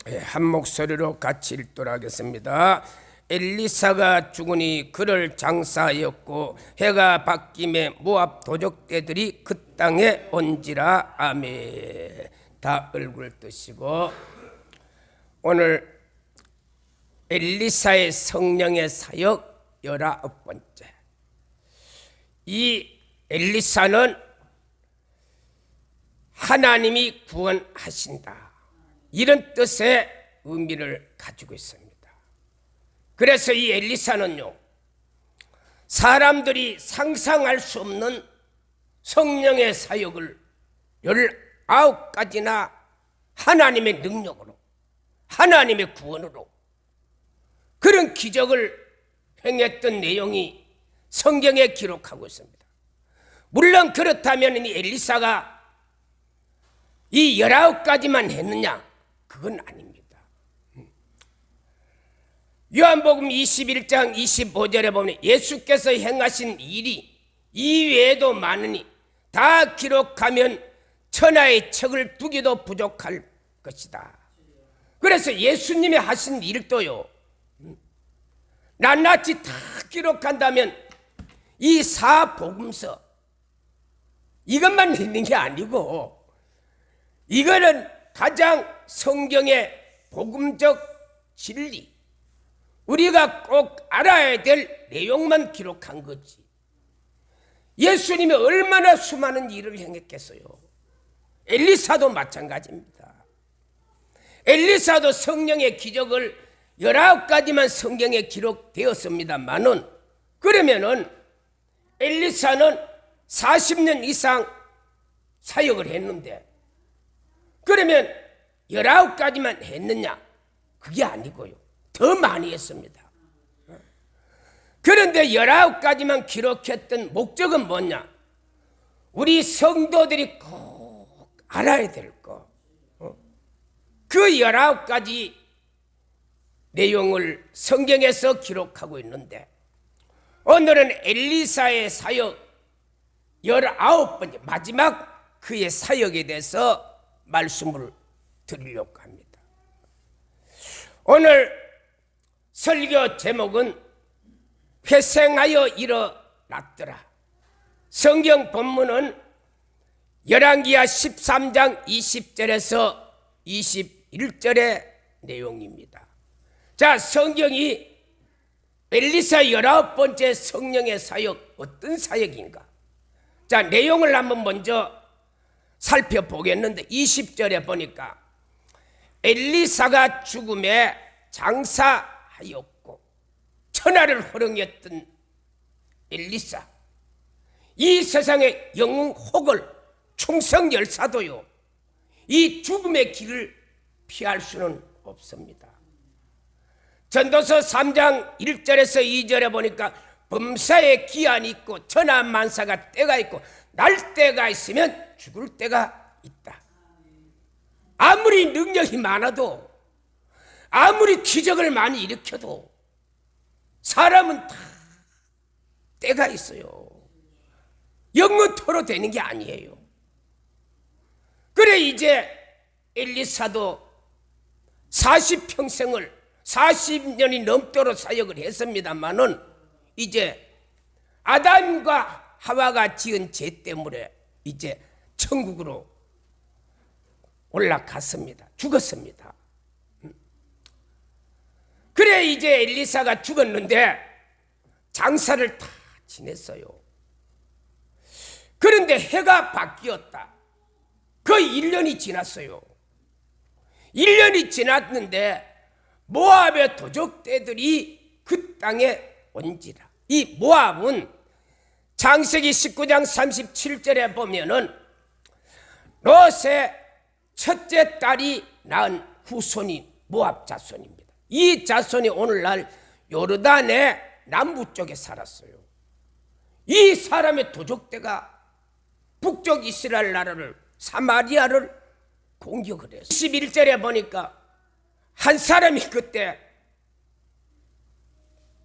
한 목소리로 같이 읽도록 하겠습니다. 엘리사가 죽으니 그를 장사하였고 해가 바뀜에 모압 도적대들이 그 땅에 온지라. 아멘. 다 얼굴 뜨시고, 오늘 엘리사의 성령의 사역 19번째. 이 엘리사는 하나님이 구원하신다, 이런 뜻의 의미를 가지고 있습니다. 그래서 이 엘리사는요, 사람들이 상상할 수 없는 성령의 사역을 19가지나 하나님의 능력으로, 하나님의 구원으로 그런 기적을 행했던 내용이 성경에 기록하고 있습니다. 물론 그렇다면 이 엘리사가 이 19가지만 했느냐? 그건 아닙니다. 요한복음 21장 25절에 보면 예수께서 행하신 일이 이외에도 많으니 다 기록하면 천하의 책을 두기도 부족할 것이다. 그래서 예수님이 하신 일도요, 낱낱이 다 기록한다면 이 사복음서 이것만 있는 게 아니고, 이거는 가장 성경의 복음적 진리, 우리가 꼭 알아야 될 내용만 기록한 거지. 예수님이 얼마나 수많은 일을 행했겠어요. 엘리사도 마찬가지입니다. 엘리사도 성령의 기적을 19가지만 성경에 기록되었습니다만은, 그러면은 엘리사는 40년 이상 사역을 했는데, 그러면 19가지만 했느냐? 그게 아니고요, 더 많이 했습니다. 그런데 19가지만 기록했던 목적은 뭐냐? 우리 성도들이 꼭 알아야 될 거, 그 19가지 내용을 성경에서 기록하고 있는데, 오늘은 엘리사의 사역 19번째, 마지막 그의 사역에 대해서 말씀을 드리려고 합니다. 오늘 설교 제목은 회생하여 일어났더라. 성경 본문은 열왕기하 13장 20절에서 21절의 내용입니다. 자, 성경이 엘리사 19번째 성령의 사역, 어떤 사역인가? 자, 내용을 한번 먼저 살펴보겠는데, 20절에 보니까 엘리사가 죽음에 장사하였고 천하를 호령했던 엘리사, 이 세상의 영웅 혹을 충성 열사도요, 이 죽음의 길을 피할 수는 없습니다. 전도서 3장 1절에서 2절에 보니까 범사에 기한이 있고 천하만사가 때가 있고 날 때가 있으면 죽을 때가 있다. 아무리 능력이 많아도, 아무리 기적을 많이 일으켜도 사람은 다 때가 있어요. 영원토록 되는 게 아니에요. 그래 이제 엘리사도 40평생을 40년이 넘도록 사역을 했습니다마는, 이제 아담과 하와가 지은 죄 때문에 이제 천국으로 올라갔습니다. 죽었습니다. 그래 이제 엘리사가 죽었는데 장사를 다 지냈어요. 그런데 해가 바뀌었다. 거의 1년이 지났어요. 1년이 지났는데 모압의 도적대들이 그 땅에 온지라. 이 모압은 창세기 19장 37절에 보면은 롯의 첫째 딸이 낳은 후손이 모압 자손입니다. 이 자손이 오늘날 요르단의 남부 쪽에 살았어요. 이 사람의 도적대가 북쪽 이스라엘 나라를, 사마리아를 공격을 했어요. 21절에 보니까 한 사람이 그때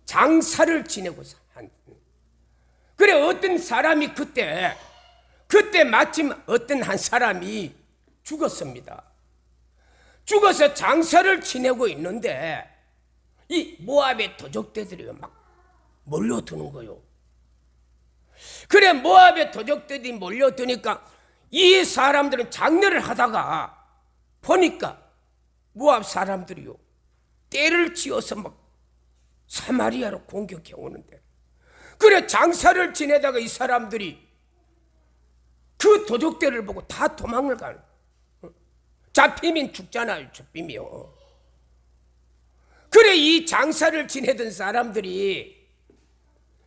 장사를 지내고 그래 어떤 사람이 그때 마침 어떤 한 사람이 죽었습니다. 죽어서 장사를 지내고 있는데 이 모압의 도적대들이 막 몰려드는 거요. 그래 모압의 도적들이 몰려드니까 이 사람들은 장례를 하다가 보니까 모압 사람들이요 떼를 지어서 막 사마리아로 공격해 오는데, 그래 장사를 지내다가 이 사람들이 그 도적대를 보고 다 도망을 가는, 잡히면 죽잖아요. 잡히면. 그래 이 장사를 지내던 사람들이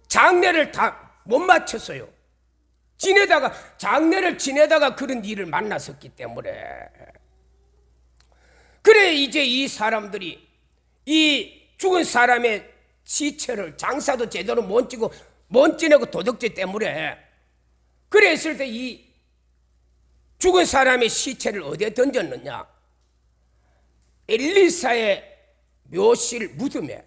장례를 다 못 마쳤어요. 장례를 지내다가 그런 일을 만났었기 때문에. 그래 이제 이 사람들이 이 죽은 사람의 시체를 장사도 제대로 못 지내고 도적질 때문에, 그래 했을 때 이 죽은 사람의 시체를 어디에 던졌느냐? 엘리사의 묘실 무덤에.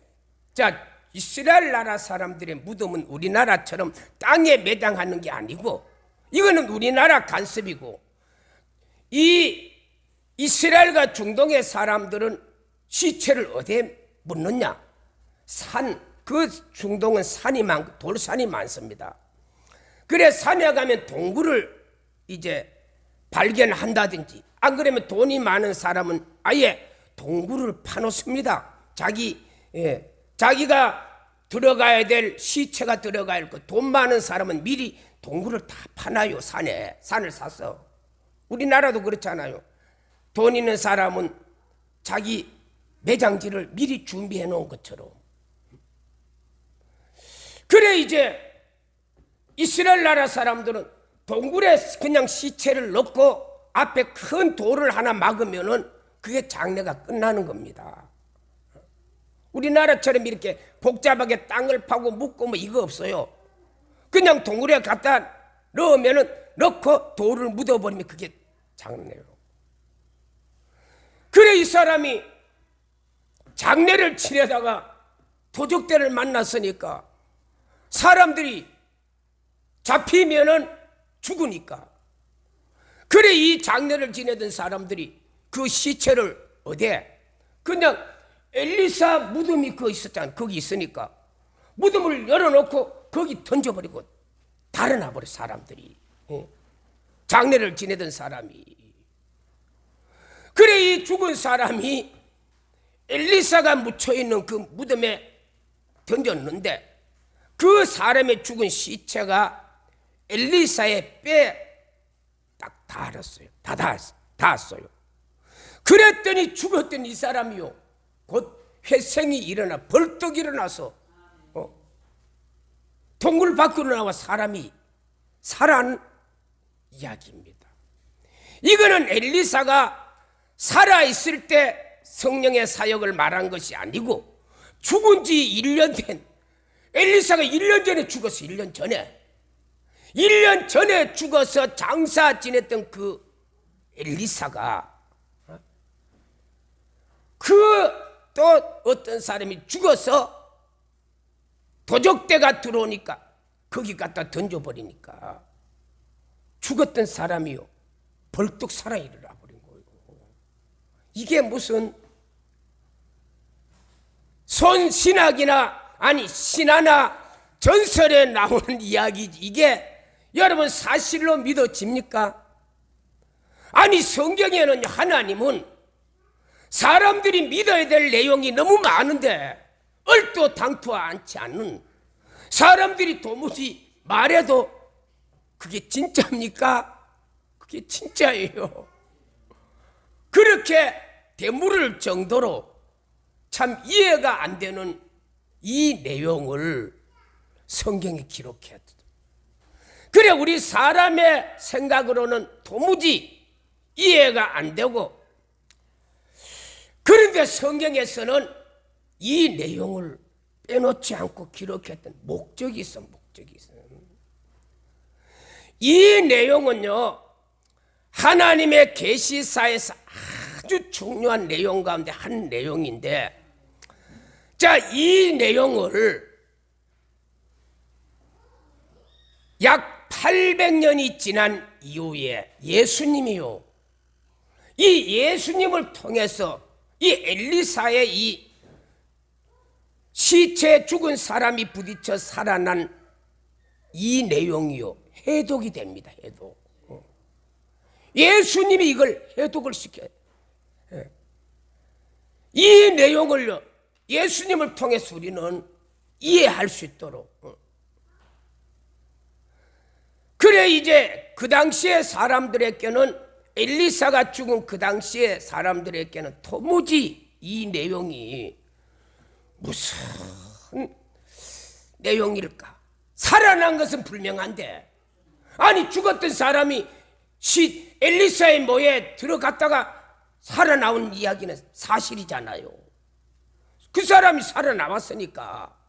자, 이스라엘 나라 사람들의 무덤은 우리나라처럼 땅에 매장하는 게 아니고, 이거는 우리나라 간섭이고, 이 이스라엘과 중동의 사람들은 시체를 어디에 묻느냐? 그 중동은 돌산이 많습니다. 그래 산에 가면 동굴을 이제 발견한다든지, 안 그러면 돈이 많은 사람은 아예 동굴을 파놓습니다. 자기가 들어가야 될 시체가 들어가야 할 것, 돈 많은 사람은 미리 동굴을 다 파놔요. 산을 사서. 우리나라도 그렇잖아요. 돈 있는 사람은 자기 매장지를 미리 준비해 놓은 것처럼. 그래 이제 이스라엘 나라 사람들은 동굴에 그냥 시체를 넣고 앞에 큰 돌을 하나 막으면은 그게 장례가 끝나는 겁니다. 우리나라처럼 이렇게 복잡하게 땅을 파고 묻고 뭐 이거 없어요. 그냥 동굴에 갖다 넣고 돌을 묻어버리면 그게 장례예요. 그래 이 사람이 장례를 지내다가 도적대를 만났으니까 사람들이 잡히면은 죽으니까, 그래 이 장례를 지내던 사람들이 그 시체를 어디에, 그냥 엘리사 무덤이 거기 있으니까 무덤을 열어놓고 거기 던져버리고 달아나버려 사람들이. 장례를 지내던 사람이. 그래 이 죽은 사람이 엘리사가 묻혀있는 그 무덤에 던졌는데, 그 사람의 죽은 시체가 엘리사의 뼈에 딱 닿았어요. 닿았어요. 그랬더니 죽었던 이 사람이요 곧 회생이 일어나 벌떡 일어나서 동굴 밖으로 나와 사람이 살아난 이야기입니다. 이거는 엘리사가 살아있을 때 성령의 사역을 말한 것이 아니고, 죽은 지 1년 된 엘리사가 1년 전에 죽었어. 1년 전에 죽어서 장사 지냈던 그 엘리사가 또 어떤 사람이 죽어서 도적대가 들어오니까 거기 갖다 던져버리니까 죽었던 사람이요 벌떡 살아 일어나 버린 거예요. 이게 무슨 신화나 전설에 나오는 이야기지, 이게 여러분 사실로 믿어집니까? 아니 성경에는 하나님은 사람들이 믿어야 될 내용이 너무 많은데 얼토당토 않지 않는, 사람들이 도무지 말해도 그게 진짜입니까? 그게 진짜예요. 그렇게 되물을 정도로 참 이해가 안 되는 이 내용을 성경에 기록했다. 그래 우리 사람의 생각으로는 도무지 이해가 안 되고, 그런데 성경에서는 이 내용을 빼놓지 않고 기록했던 목적이 있어. 이 내용은요 하나님의 계시사에서 아주 중요한 내용 가운데 한 내용인데, 자, 이 내용을 약 800년이 지난 이후에 예수님이요 이 예수님을 통해서 이 엘리사의 이 시체에 죽은 사람이 부딪혀 살아난 이 내용이요, 해독이 됩니다. 해독. 예수님이 이걸 해독을 시켜요. 이 내용을 예수님을 통해서 우리는 이해할 수 있도록. 그래 이제 그 당시의 사람들에게는, 엘리사가 죽은 그 당시의 사람들에게는 도무지 이 내용이 무슨 내용일까? 살아난 것은 분명한데, 아니 죽었던 사람이 엘리사의 모에 들어갔다가 살아나온 이야기는 사실이잖아요. 그 사람이 살아나왔으니까.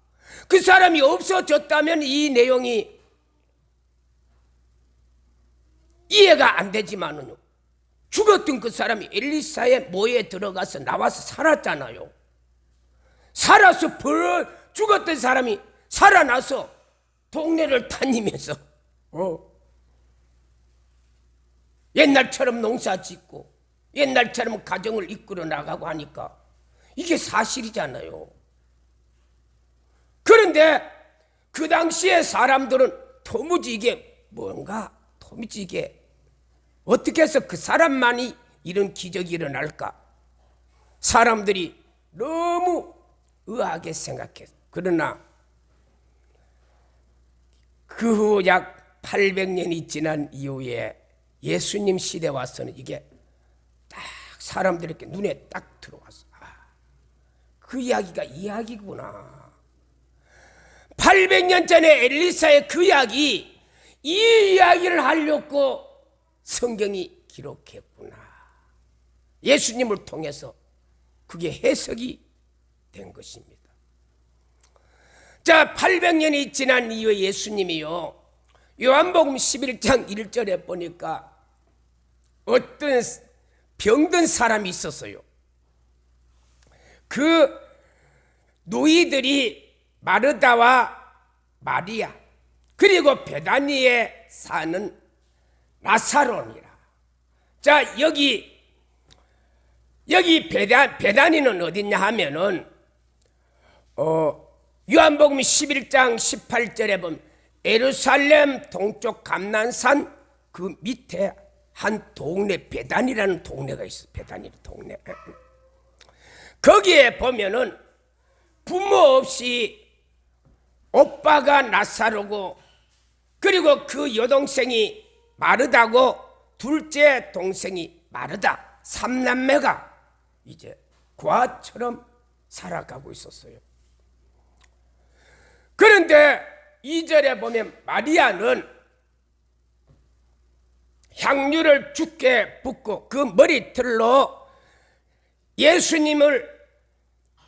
그 사람이 없어졌다면 이 내용이 이해가 안 되지만은요, 죽었던 그 사람이 엘리사의 모에 들어가서 나와서 살았잖아요. 살아서 죽었던 사람이 살아나서 동네를 다니면서 옛날처럼 농사 짓고 옛날처럼 가정을 이끌어 나가고 하니까 이게 사실이잖아요. 그런데 그 당시에 사람들은 도무지 이게 뭔가, 도무지 이게 어떻게 해서 그 사람만이 이런 기적이 일어날까? 사람들이 너무 의아하게 생각했어. 그러나 그 후 약 800년이 지난 이후에 예수님 시대 와서는 이게 딱 사람들에게 눈에 딱 들어왔어. 그 이야기가 이야기구나. 800년 전에 엘리사의 그 이야기, 이 이야기를 하려고 성경이 기록했구나. 예수님을 통해서 그게 해석이 된 것입니다. 자, 800년이 지난 이후에 예수님이요, 요한복음 11장 1절에 보니까 어떤 병든 사람이 있었어요. 그 노이들이 마르다와 마리아, 그리고 베다니에 사는 나사로니라. 자, 여기 베다니는 어딨냐 하면은 요한복음 11장 18절에 보면 예루살렘 동쪽 감난산 그 밑에 한 동네, 베다니라는 동네가 있어. 베다니 동네. 거기에 보면은 부모 없이 오빠가 나사로고, 그리고 그 여동생이 마르다고, 둘째 동생이 마르다, 삼남매가 이제 고아처럼 살아가고 있었어요. 그런데 2절에 보면 마리아는 향유를 죽게 붓고 그 머리털로 예수님을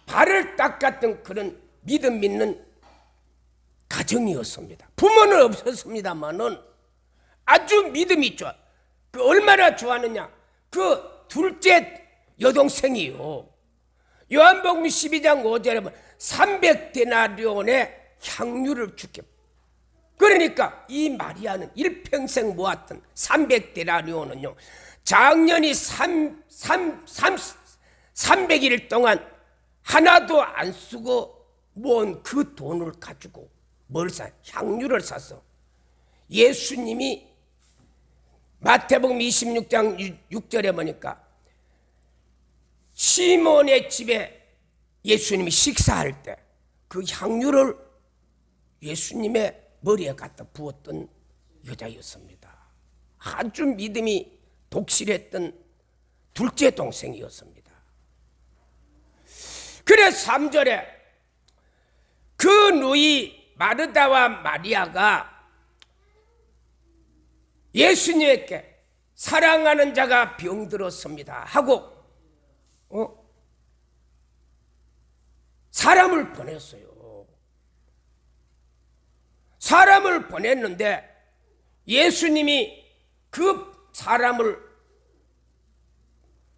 발을 닦았던 그런 믿음 있는 가정이었습니다. 부모는 없었습니다만은 아주 믿음이 좋아. 그 얼마나 좋아하느냐, 그 둘째 여동생이요, 요한복음 12장 5절에 보면 300데나리온의 향유를 주게. 그러니까 이 마리아는 일평생 모았던 300데나리온은요, 작년이 300일 동안 하나도 안 쓰고 모은 그 돈을 가지고 뭘 사? 향유를 사서 예수님이 마태복음 26장 6절에 보니까 시몬의 집에 예수님이 식사할 때 그 향유를 예수님의 머리에 갖다 부었던 여자였습니다. 아주 믿음이 독실했던 둘째 동생이었습니다. 그래서 3절에 그 누이 마르다와 마리아가 예수님께 사랑하는 자가 병들었습니다 하고 사람을 보냈어요. 사람을 보냈는데 예수님이 그 사람을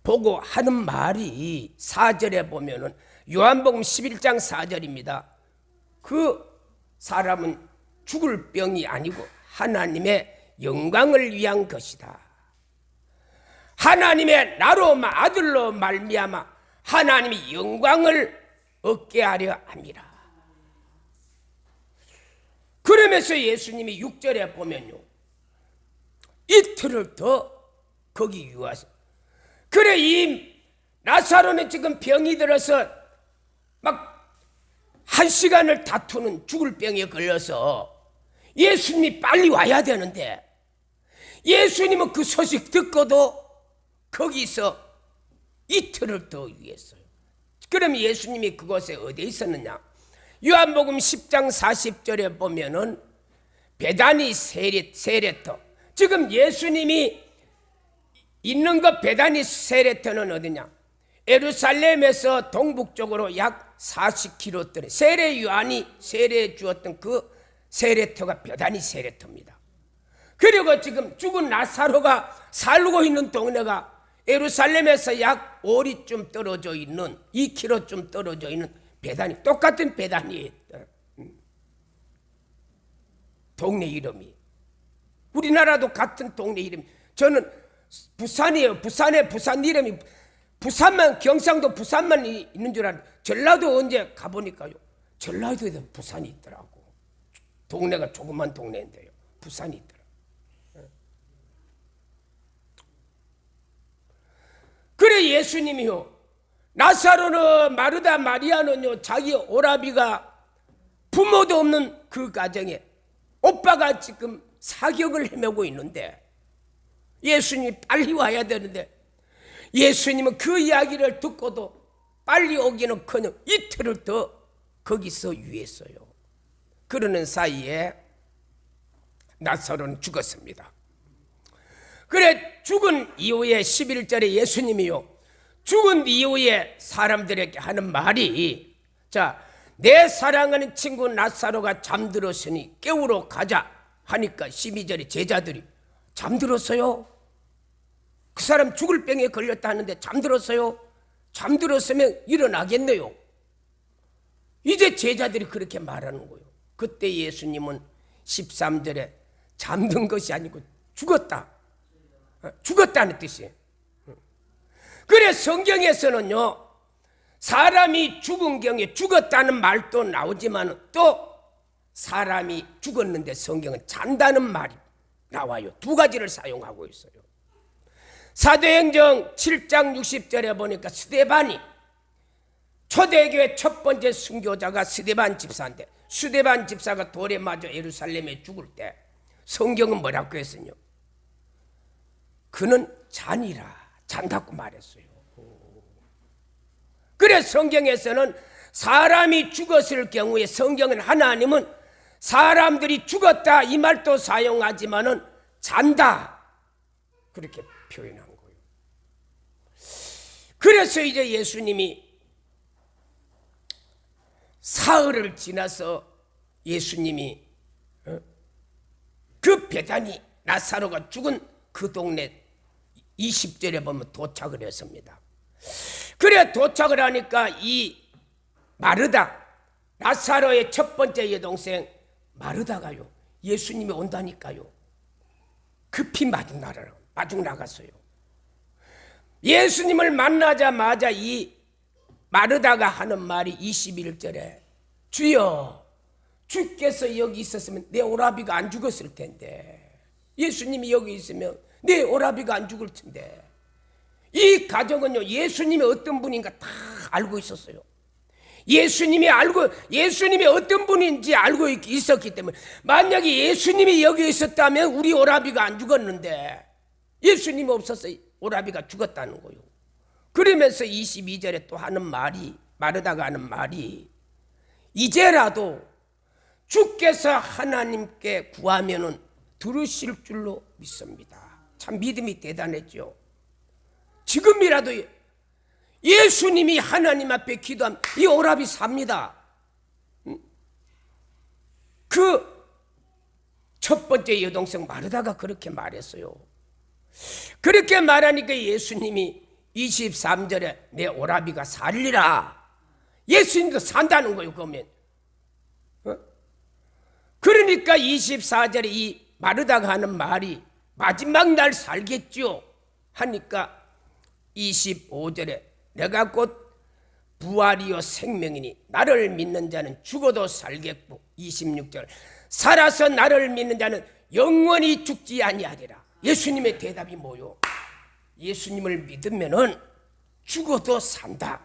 보고 하는 말이 4절에 보면은 요한복음 11장 4절입니다. 그 사람은 죽을 병이 아니고 하나님의 영광을 위한 것이다. 하나님의 나로 아들로 말미암아 하나님이 영광을 얻게 하려 함이라. 그러면서 예수님이 6절에 보면요, 이틀을 더 거기 유하세요. 그래, 이 나사로는 지금 병이 들어서 막 1시간을 다투는 죽을 병에 걸려서 예수님이 빨리 와야 되는데, 예수님은 그 소식 듣고도 거기서 이틀을 더 유했어요. 그럼 예수님이 그곳에 어디에 있었느냐? 요한복음 10장 40절에 보면은 베다니 세레터, 지금 예수님이 있는 것 베다니 세레터는 어디냐? 예루살렘에서 동북쪽으로 약 40km, 세례 요한이 세례 주었던 그 세레터가 베다니 세레터입니다. 그리고 지금 죽은 나사로가 살고 있는 동네가 예루살렘에서 약 5리쯤 떨어져 있는, 2km쯤 떨어져 있는 베다니, 똑같은 베다니에 동네 이름이, 우리나라도 같은 동네 이름. 저는 부산이에요. 부산 이름이, 부산만, 경상도 부산만 있는 줄 알았는데 전라도 언제 가보니까요, 전라도에도 부산이 있더라고. 동네가 조그만 동네인데요, 부산이 있더라고. 그래, 예수님이요, 나사로는, 마르다 마리아는요, 자기 오라비가 부모도 없는 그 가정에 오빠가 지금 사격을 헤매고 있는데 예수님이 빨리 와야 되는데, 예수님은 그 이야기를 듣고도 빨리 오기는커녕 이틀을 더 거기서 유했어요. 그러는 사이에 나사로는 죽었습니다. 그래, 죽은 이후에 11절에 예수님이요, 죽은 이후에 사람들에게 하는 말이, 자, 내 사랑하는 친구 나사로가 잠들었으니 깨우러 가자 하니까 12절에 제자들이 잠들었어요? 그 사람 죽을 병에 걸렸다 하는데 잠들었어요? 잠들었으면 일어나겠네요. 이제 제자들이 그렇게 말하는 거예요. 그때 예수님은 13절에 잠든 것이 아니고 죽었다, 죽었다는 뜻이에요. 그래, 성경에서는요, 사람이 죽은 경에 죽었다는 말도 나오지만 또 사람이 죽었는데 성경은 잔다는 말이 나와요. 두 가지를 사용하고 있어요. 사도행전 7장 60절에 보니까 스데반이, 초대교회 첫 번째 순교자가 스데반 집사인데, 스데반 집사가 돌에 맞아 예루살렘에 죽을 때 성경은 뭐라고 했으뇨? 그는 잔다고 말했어요. 그래, 성경에서는 사람이 죽었을 경우에 성경은, 하나님은 사람들이 죽었다 이 말도 사용하지만은 잔다 그렇게 표현한 거예요. 그래서 이제 예수님이 사흘을 지나서 예수님이 그 베다니 나사로가 죽은 그 동네 20절에 보면 도착을 했습니다. 그래, 도착을 하니까 이 마르다, 나사로의 첫 번째 여동생 마르다가요, 예수님이 온다니까요, 급히 마중 나갔어요. 예수님을 만나자마자 이 마르다가 하는 말이 21절에, 주여, 주께서 여기 있었으면 내 오라비가 안 죽었을 텐데, 예수님이 여기 있으면 내 오라비가 안 죽을 텐데. 이 가정은요, 예수님이 어떤 분인가 다 알고 있었어요. 예수님이 어떤 분인지 알고 있었기 때문에, 만약에 예수님이 여기 있었다면 우리 오라비가 안 죽었는데 예수님이 없어서 오라비가 죽었다는 거예요. 그러면서 22절에 또 하는 말이, 마르다가 하는 말이, 이제라도 주께서 하나님께 구하면은 들으실 줄로 믿습니다. 참 믿음이 대단했죠. 지금이라도 예수님이 하나님 앞에 기도하면 이 오라비 삽니다. 그 첫 번째 여동생 마르다가 그렇게 말했어요. 그렇게 말하니까 예수님이 23절에 내 오라비가 살리라, 예수님도 산다는 거예요. 그러면 그러니까 24절에 이 마르다가 하는 말이 마지막 날 살겠죠 하니까 25절에 내가 곧 부활이요 생명이니 나를 믿는 자는 죽어도 살겠고 26절 살아서 나를 믿는 자는 영원히 죽지 아니하리라. 예수님의 대답이 뭐요? 예수님을 믿으면은 죽어도 산다.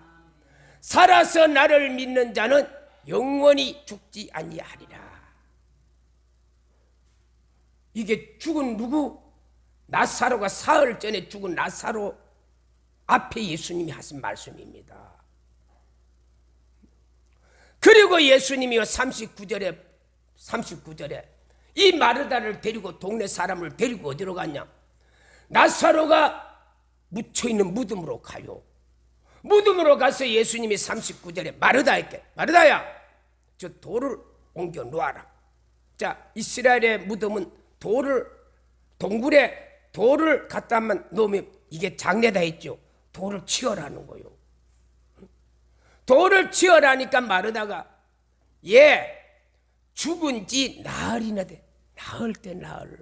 살아서 나를 믿는 자는 영원히 죽지 아니하리라. 이게 죽은 누구? 나사로가 사흘 전에 죽은 나사로 앞에 예수님이 하신 말씀입니다. 그리고 예수님이 39절에 이 마르다를 데리고 동네 사람을 데리고 어디로 갔냐? 나사로가 묻혀있는 무덤으로 가요. 무덤으로 가서 예수님이 39절에 마르다에게 마르다야 저 돌을 옮겨 놓아라. 자, 이스라엘의 무덤은 동굴에 돌을 갖다만 놓으면 이게 장례다 했죠. 돌을 치워라는 거요. 돌을 치워라니까 마르다가 죽은 지 나흘이나 돼. 나흘 때 나흘.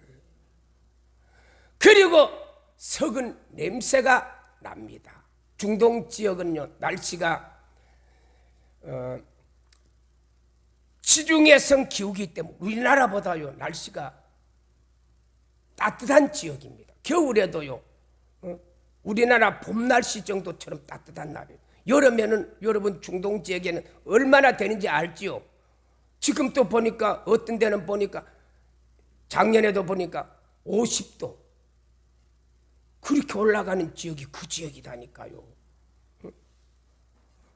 그리고 썩은 냄새가 납니다. 중동 지역은요 날씨가 지중해성 기후기 때문에 우리나라보다요 날씨가 따뜻한 지역입니다. 겨울에도요 우리나라 봄 날씨 정도처럼 따뜻한 날이에요. 여름에는 여러분 중동 지역에는 얼마나 되는지 알지요? 지금 또 보니까 어떤 데는 보니까 작년에도 보니까 50도 그렇게 올라가는 지역이 그 지역이다니까요.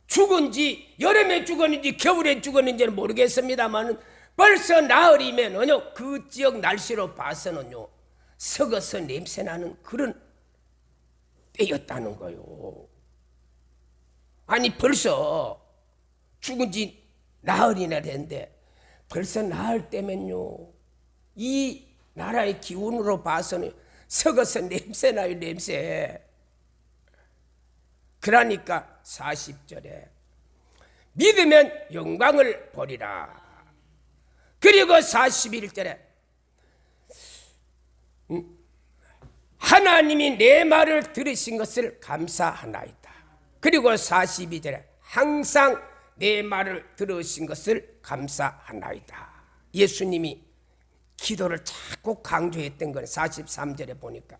죽은지 여름에 죽었는지 겨울에 죽었는지는 모르겠습니다만 벌써 나흘이면은요 그 지역 날씨로 봐서는요 썩어서 냄새나는 그런 때였다는 거요. 아니 벌써 죽은 지 나흘이나 됐는데 벌써 나흘 때면요 이 나라의 기운으로 봐서는 썩어서 냄새나요 냄새. 그러니까 40절에 믿으면 영광을 보리라. 그리고 41절에 하나님이 내 말을 들으신 것을 감사하나이다. 그리고 42절에 항상 내 말을 들으신 것을 감사하나이다. 예수님이 기도를 자꾸 강조했던 건 43절에 보니까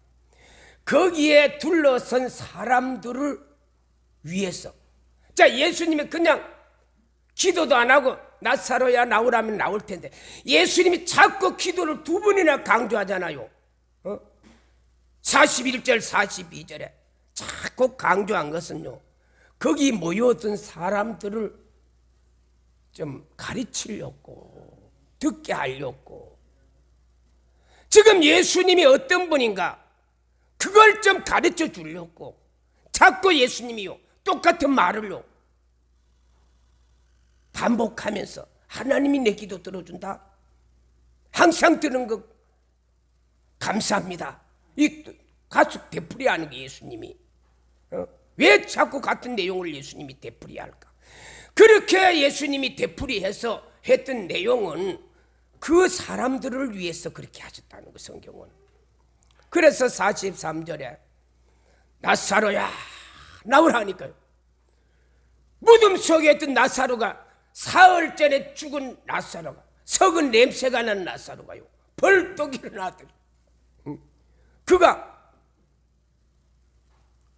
거기에 둘러선 사람들을 위해서. 자, 예수님이 그냥 기도도 안 하고 나사로야 나오라면 나올 텐데 예수님이 자꾸 기도를 두 번이나 강조하잖아요. 41절 42절에 자꾸 강조한 것은요 거기 모여든 사람들을 좀 가르치려고 듣게 하려고. 지금 예수님이 어떤 분인가 그걸 좀 가르쳐 주려고 자꾸 예수님이요 똑같은 말을요 반복하면서 하나님이 내 기도 들어준다. 항상 들은 거 감사합니다. 이 가속 되풀이하는 게 예수님이 왜 자꾸 같은 내용을 예수님이 되풀이할까? 그렇게 예수님이 되풀이해서 했던 내용은 그 사람들을 위해서 그렇게 하셨다는 거 성경은. 그래서 43절에 나사로야 나오라니까요. 무덤 속에 있던 나사로가 사흘 전에 죽은 나사로가 썩은 냄새가 난 나사로가요 벌떡 일어나더니 그가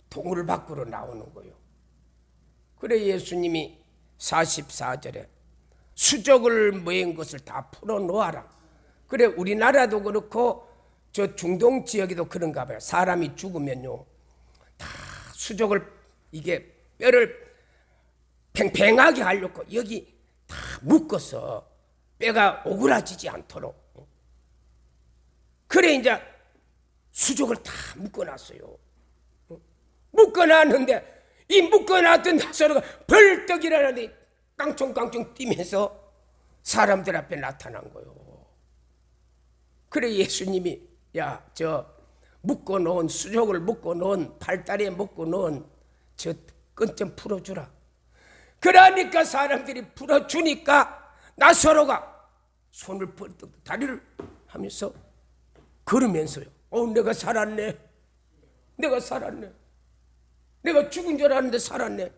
동굴 밖으로 나오는 거예요. 그래 예수님이 44절에 수족을 모인 것을 다 풀어놓아라. 그래 우리나라도 그렇고 저 중동 지역에도 그런가 봐요. 사람이 죽으면요 다 수족을 이게 뼈를 팽팽하게 하려고 여기 다 묶어서 뼈가 오그라지지 않도록. 그래 이제 수족을 다 묶어놨어요. 묶어놨는데 이 묶어놨던 나사로가 벌떡 일어나는데 깡총깡총 뛰면서 사람들 앞에 나타난 거예요. 그래 예수님이 야 저 묶어놓은 수족을 묶어놓은 팔다리에 묶어놓은 저 끈 좀 풀어주라. 그러니까 사람들이 풀어주니까 나사로가 손을 벌떡 다리를 하면서 걸으면서요 내가 살았네. 내가 살았네. 내가 죽은 줄 알았는데 살았네.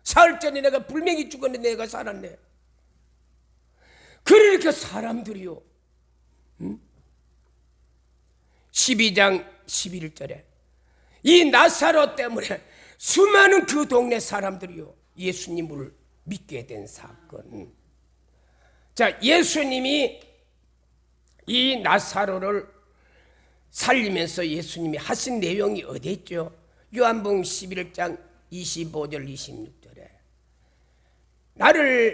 사흘 전에 내가 불명이 죽었는데 내가 살았네. 그러니까 사람들이요, 12장 11절에 이 나사로 때문에 수많은 그 동네 사람들이요 예수님을 믿게 된 사건. 자, 예수님이 이 나사로를 살리면서 예수님이 하신 내용이 어디 있죠? 요한복음 11장 25절 26절에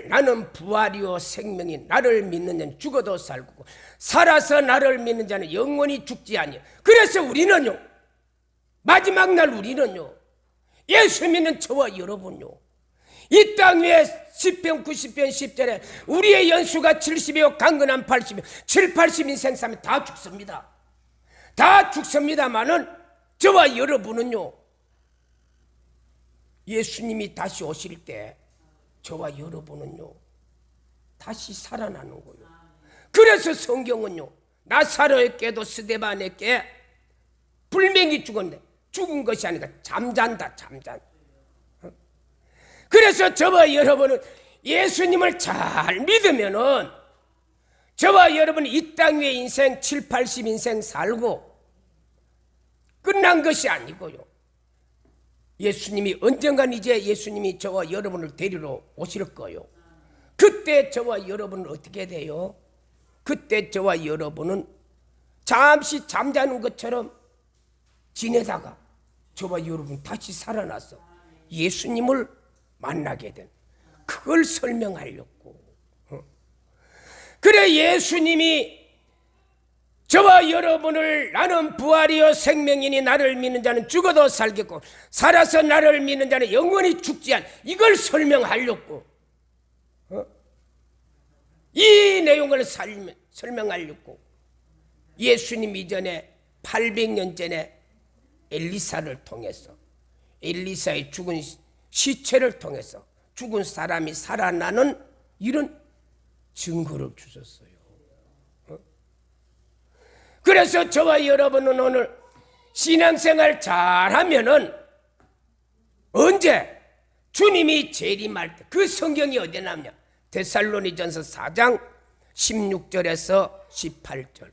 나는 부활이요 생명이 나를 믿는 자는 죽어도 살고 살아서 나를 믿는 자는 영원히 죽지 아니요. 그래서 우리는요, 마지막 날 우리는요, 예수 믿는 저와 여러분요, 이 땅 위에 10편 90편 10절에 우리의 연수가 70이요 강건한 80이요 7, 80인생 사면 다 죽습니다. 다 죽습니다마는 저와 여러분은요, 예수님이 다시 오실 때 저와 여러분은요 다시 살아나는 거예요. 그래서 성경은요 나사로에게도 스데반에게 불명이 죽었는데 죽은 것이 아니라 잠잔다, 잠잔. 그래서 저와 여러분은 예수님을 잘 믿으면은 저와 여러분이 이 땅 위에 인생 7, 80인생 살고 끝난 것이 아니고요, 예수님이 언젠간 이제 예수님이 저와 여러분을 데리러 오실 거예요. 그때 저와 여러분은 어떻게 돼요? 그때 저와 여러분은 잠시 잠자는 것처럼 지내다가 저와 여러분 다시 살아나서 예수님을 만나게 된, 그걸 설명하려고. 그래, 예수님이 저와 여러분을 나는 부활이요 생명이니 나를 믿는 자는 죽어도 살겠고 살아서 나를 믿는 자는 영원히 죽지 않, 이걸 설명하려고, 이 내용을 설명하려고 예수님 이전에 800년 전에 엘리사를 통해서, 엘리사의 죽은 시체를 통해서 죽은 사람이 살아나는 이런 증거를 주셨어요. 그래서 저와 여러분은 오늘 신앙생활 잘하면은 언제 주님이 재림할 때, 그 성경이 어디에 나오냐? 데살로니전서 4장 16절에서 18절.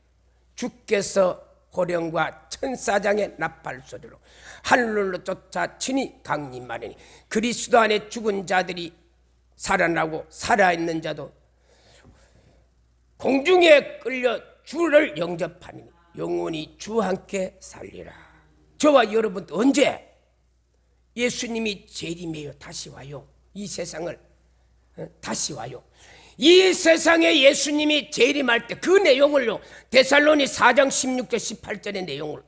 주께서 호령과 천사장의 나팔 소리로 하늘로 쫓아 친히 강림하리니 그리스도 안에 죽은 자들이 살아나고 살아있는 자도 공중에 끌려 주를 영접하니 영원히 주와 함께 살리라. 저와 여러분 언제 예수님이 재림해요, 다시 와요, 이 세상을 다시 와요. 이 세상에 예수님이 재림할 때 그 내용을요 데살로니 4장 16절 18절의 내용을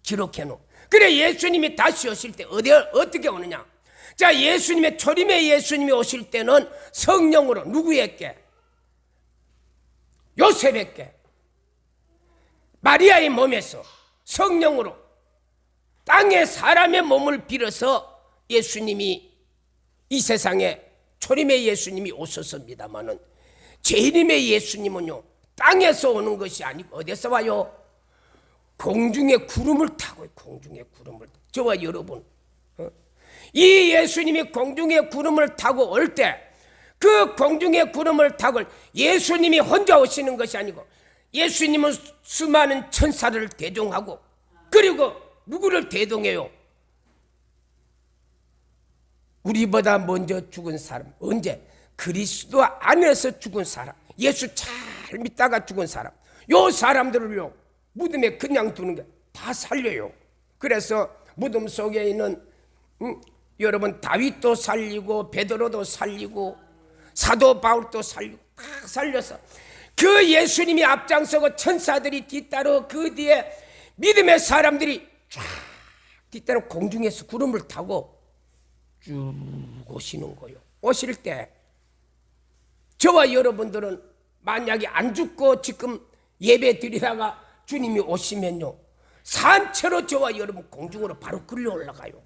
기록해 놓. 그래, 예수님이 다시 오실 때 어떻게 오느냐? 자, 예수님의 초림에 예수님이 오실 때는 성령으로 누구에게? 요셉에게 마리아의 몸에서 성령으로 땅에 사람의 몸을 빌어서 예수님이 이 세상에 초림의 예수님이 오셨습니다마는 재림의 예수님은요 땅에서 오는 것이 아니고 어디서 와요? 공중의 구름을 타고, 공중의 구름을. 저와 여러분, 이 예수님이 공중의 구름을 타고 올 때 그 공중의 구름을 타고 예수님이 혼자 오시는 것이 아니고 예수님은 수많은 천사를 대동하고, 그리고 누구를 대동해요? 우리보다 먼저 죽은 사람. 언제? 그리스도 안에서 죽은 사람, 예수 잘 믿다가 죽은 사람, 요 사람들을요 무덤에 그냥 두는 게 다 살려요. 그래서 무덤 속에 있는 여러분 다윗도 살리고 베드로도 살리고 사도 바울도 살리고 다 살려서 그 예수님이 앞장서고 천사들이 뒤따로 그 뒤에 믿음의 사람들이 쫙 뒤따로 공중에서 구름을 타고 쭉 오시는 거예요. 오실 때 저와 여러분들은 만약에 안 죽고 지금 예배 드리다가 주님이 오시면요 산채로 저와 여러분 공중으로 바로 끌려 올라가요.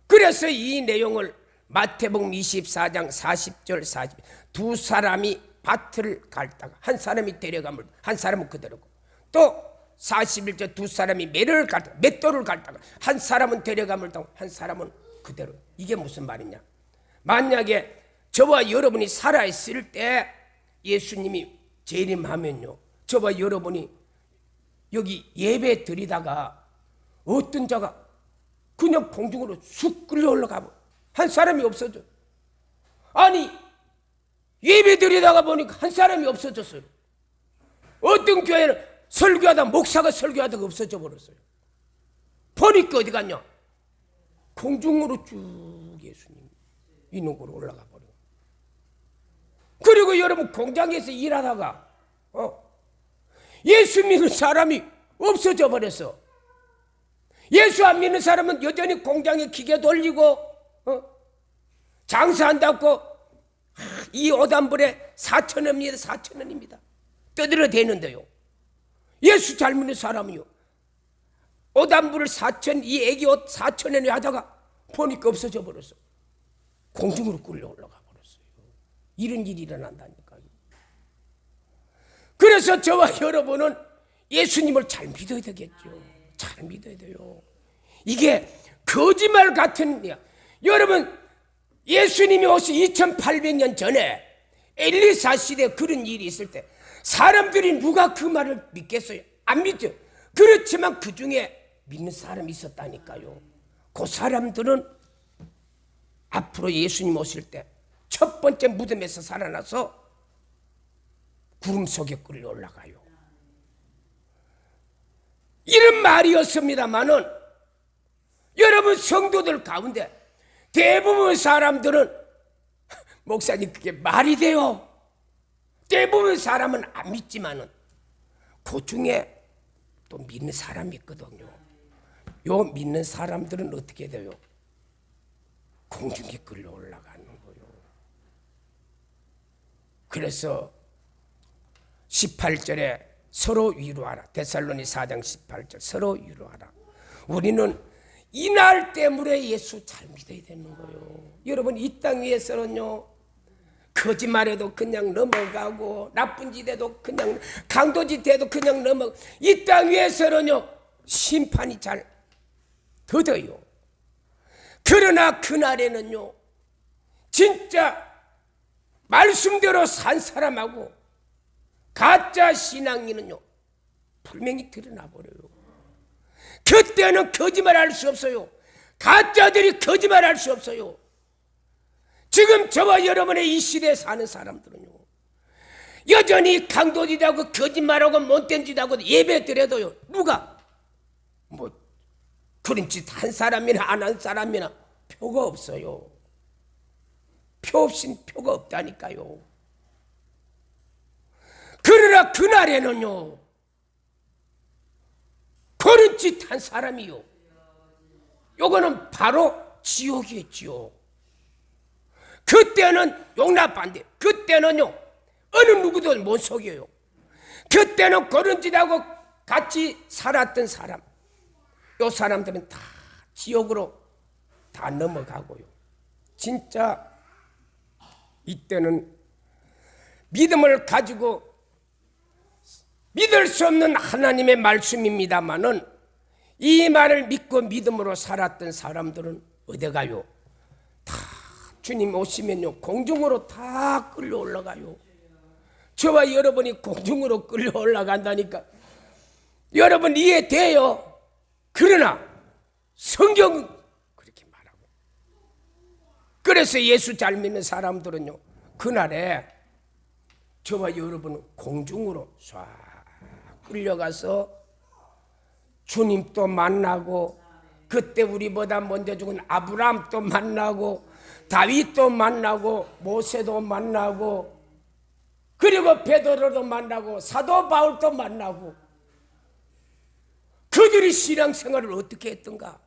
그래서 이 내용을 마태복음 24장 40절 40, 두 사람이 밭을 갈다가 한 사람이 데려가면 한 사람은 그대로고 또 40일째 두 사람이 맷돌을 갈다가 한 사람은 데려감을 당하고 한 사람은 그대로. 이게 무슨 말이냐? 만약에 저와 여러분이 살아있을 때 예수님이 재림하면요, 저와 여러분이 여기 예배 드리다가 어떤 자가 그냥 공중으로 쑥 끌려 올라가고 한 사람이 없어져. 아니, 예배 드리다가 보니까 한 사람이 없어졌어요. 어떤 교회는 설교하다 목사가 설교하다가 없어져 버렸어요. 보니까 어디 갔냐? 공중으로 쭉 예수님 있는 곳으로 올라가 버려. 그리고 여러분 공장에서 일하다가 예수 믿는 사람이 없어져 버렸어. 예수 안 믿는 사람은 여전히 공장에 기계 돌리고 장사한다고 이 옷 한 벌에 4,000원입니다. 4,000원입니다. 떠들어대는데요. 예수 잘 믿는 사람이요, 옷 한 벌을 4,000, 이 애기 옷 4,000원에 하다가 보니까 없어져 버렸어. 공중으로 끌려 올라가 버렸어요. 이런 일이 일어난다니까요. 그래서 저와 여러분은 예수님을 잘 믿어야 되겠죠. 잘 믿어야 돼요. 이게 거짓말 같은 일이야. 여러분, 예수님이 오시 2800년 전에 엘리사 시대에 그런 일이 있을 때 사람들이 누가 그 말을 믿겠어요? 안 믿죠. 그렇지만 그 중에 믿는 사람이 있었다니까요. 그 사람들은 앞으로 예수님 오실 때 첫 번째 무덤에서 살아나서 구름 속에 끌려 올라가요. 이런 말이었습니다마는 여러분, 성도들 가운데 대부분 사람들은 목사님 그게 말이 돼요? 대부분 사람은 안 믿지만은 그 중에 또 믿는 사람이 있거든요. 요 믿는 사람들은 어떻게 돼요? 공중에 끌려 올라가는 거예요. 그래서 18절에 서로 위로하라. 데살로니 4장 18절 서로 위로하라. 우리는 이날 때문에 예수 잘 믿어야 되는 거예요. 여러분, 이 땅 위에서는요, 거짓말해도 그냥 넘어가고 나쁜 짓 해도 그냥 강도짓 해도 그냥 넘어가고, 이 땅 위에서는요 심판이 잘 더뎌요. 그러나 그날에는요 진짜 말씀대로 산 사람하고 가짜 신앙인은요 분명히 드러나 버려요. 그때는 거짓말할 수 없어요. 가짜들이 거짓말할 수 없어요. 지금 저와 여러분의 이 시대에 사는 사람들은요 여전히 강도짓하고 거짓말하고 못된 짓하고 예배 드려도요 누가 뭐 그런 짓 한 사람이나 안 한 사람이나 표가 없어요. 표 없인 표가 없다니까요. 그러나 그날에는요 그런 짓 한 사람이요 요거는 바로 지옥이었지요. 그때는 용납 안 돼. 그때는요 어느 누구도 못 속여요. 그때는 그런 짓하고 같이 살았던 사람, 요 사람들은 다 지옥으로 다 넘어가고요. 진짜 이때는 믿음을 가지고 믿을 수 없는 하나님의 말씀입니다마는 이 말을 믿고 믿음으로 살았던 사람들은 어디 가요? 다 주님 오시면요 공중으로 다 끌려 올라가요. 저와 여러분이 공중으로 끌려 올라간다니까 여러분 이해돼요? 그러나 성경은 그렇게 말하고, 그래서 예수 잘 믿는 사람들은요 그날에 저와 여러분은 공중으로 쏴 끌려가서 주님도 만나고, 그때 우리보다 먼저 죽은 아브라함도 만나고 다윗도 만나고 모세도 만나고 그리고 베드로도 만나고 사도 바울도 만나고, 그들이 신앙생활을 어떻게 했던가?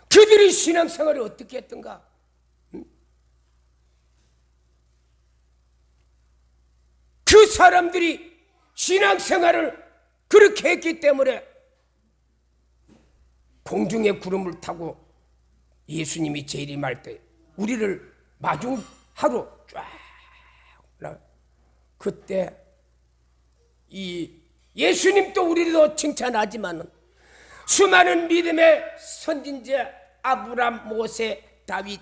그들이 신앙생활을 어떻게 했던가? 그 사람들이 신앙생활을 그렇게 했기 때문에 공중의 구름을 타고 예수님이 재림할 때 우리를 마중하러 쫙, 그때 이 예수님도 우리도 칭찬하지만 수많은 믿음의 선진자 아브람, 모세, 다윗,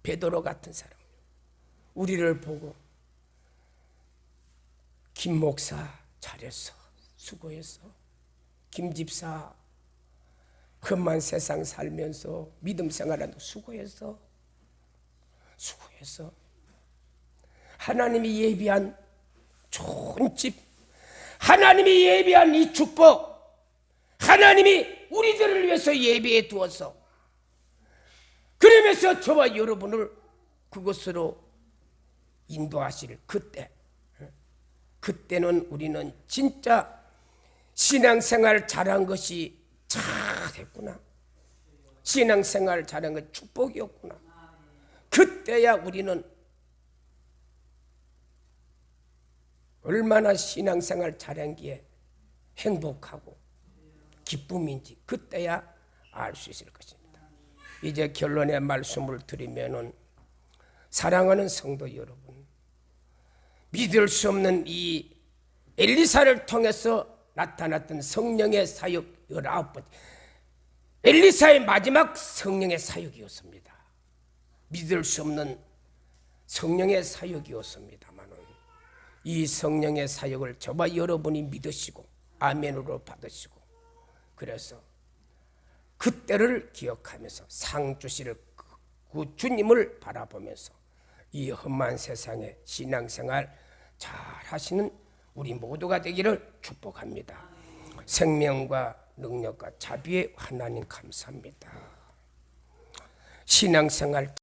베드로 같은 사람 우리를 보고 김 목사 잘했어, 수고했어, 김 집사 험한 세상 살면서 믿음 생활하는 수고했어, 수고했어. 하나님이 예비한 좋은 집, 하나님이 예비한 이 축복, 하나님이 우리들을 위해서 예비해 두어서 그러면서 저와 여러분을 그것으로 인도하실 그때는 우리는 진짜 신앙생활 잘한 것이 잘했구나, 신앙생활 잘한 건 축복이었구나. 그때야 우리는 얼마나 신앙생활 잘한 게 행복하고 기쁨인지 그때야 알 수 있을 것입니다. 이제 결론의 말씀을 드리면은, 사랑하는 성도 여러분, 믿을 수 없는 이 엘리사를 통해서 나타났던 성령의 사역 19번, 엘리사의 마지막 성령의 사역이었습니다. 믿을 수 없는 성령의 사역이었습니다만 이 성령의 사역을 저와 여러분이 믿으시고 아멘으로 받으시고, 그래서 그때를 기억하면서 상 주실 그 주님을 바라보면서 이 험한 세상에 신앙생활 잘 하시는 우리 모두가 되기를 축복합니다. 생명과 능력과 자비의 하나님 감사합니다. 신앙생활